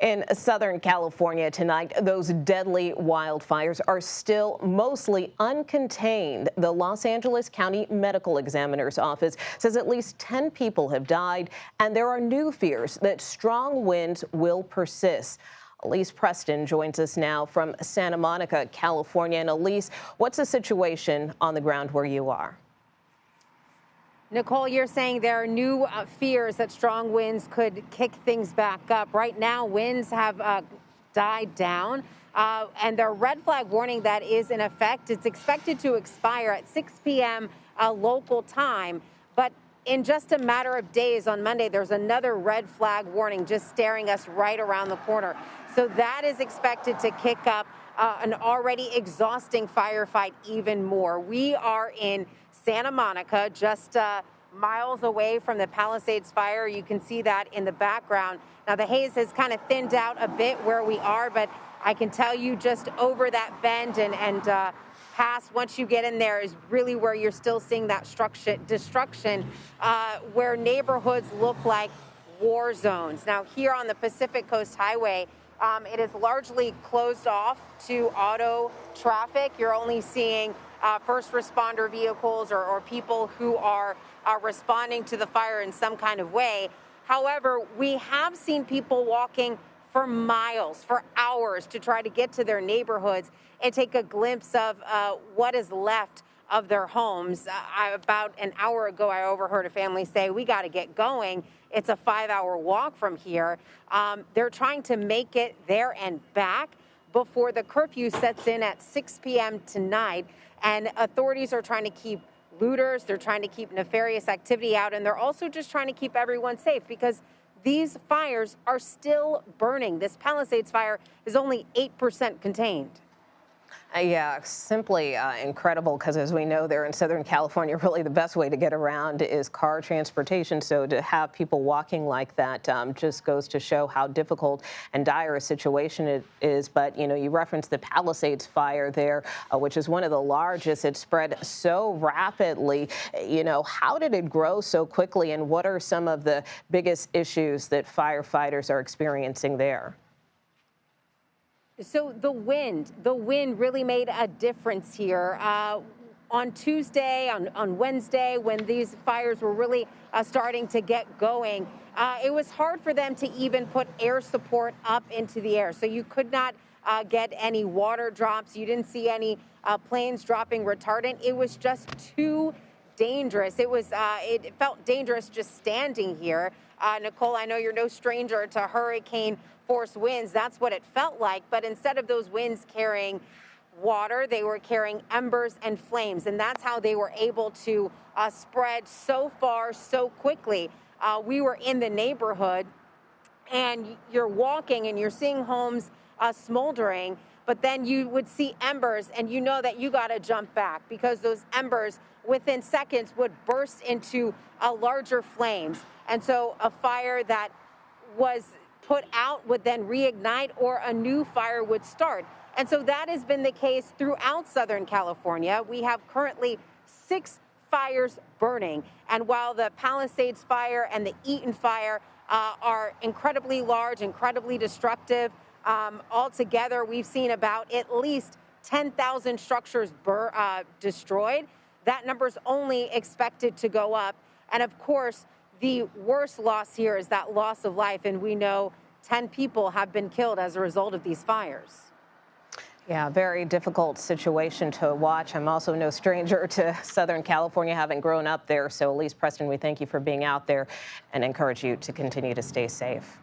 In Southern California tonight, those deadly wildfires are still mostly uncontained. The Los Angeles County Medical Examiner's Office says at least 10 people have died, and there are new fears that strong winds will persist. Elise Preston joins us now from Santa Monica, California. And Elise, what's the situation on the ground where you are? Nicole, you're saying there are new fears that strong winds could kick things back up. Right now, winds have died down, and the red flag warning that is in effect, it's expected to expire at 6 p.m. Local time. But in just a matter of days, on Monday, there's another red flag warning just staring us right around the corner. So that is expected to kick up an already exhausting firefight even more. We are in Santa Monica, just miles away from the Palisades fire. You can see that in the background. Now, the haze has kind of thinned out a bit where we are, but I can tell you just over that bend and past, once you get in there, is really where you're still seeing that destruction, where neighborhoods look like war zones. Now, here on the Pacific Coast Highway, it is largely closed off to auto traffic. You're only seeing first responder vehicles or people who are responding to the fire in some kind of way. However, we have seen people walking for miles, for hours, to try to get to their neighborhoods and take a glimpse of what is left of their homes. About an hour ago, I overheard a family say, "We got to get going. It's a 5-hour walk from here." They're trying to make it there and back before the curfew sets in at 6 p.m. tonight. And authorities are trying to keep looters, they're trying to keep nefarious activity out, and they're also just trying to keep everyone safe because these fires are still burning. This Palisades fire is only 8% contained. Yeah, simply incredible, because as we know, there in Southern California, really the best way to get around is car transportation. So to have people walking like that just goes to show how difficult and dire a situation it is. But, you know, you referenced the Palisades fire there, which is one of the largest. It spread so rapidly. You know, how did it grow so quickly, and what are some of the biggest issues that firefighters are experiencing there? So the wind really made a difference here. On Tuesday, on Wednesday, when these fires were really starting to get going, it was hard for them to even put air support up into the air. So you could not get any water drops. You didn't see any planes dropping retardant. It was just too dangerous. It felt dangerous just standing here. Nicole, I know you're no stranger to hurricane force winds. That's what it felt like. But instead of those winds carrying water, they were carrying embers and flames. And that's how they were able to spread so far so quickly. We were in the neighborhood, and you're walking and you're seeing homes smoldering, but then you would see embers, and you know that you got to jump back because those embers within seconds would burst into larger flames. And so a fire that was put out would then reignite, or a new fire would start. And so that has been the case throughout Southern California. We have currently 6 fires burning. And while the Palisades fire and the Eaton fire are incredibly large, incredibly destructive, altogether we've seen about at least 10,000 structures destroyed. That number's only expected to go up. And of course, the worst loss here is that loss of life, and we know 10 people have been killed as a result of these fires. Yeah, very difficult situation to watch. I'm also no stranger to Southern California, having grown up there. So, Elise Preston, we thank you for being out there and encourage you to continue to stay safe.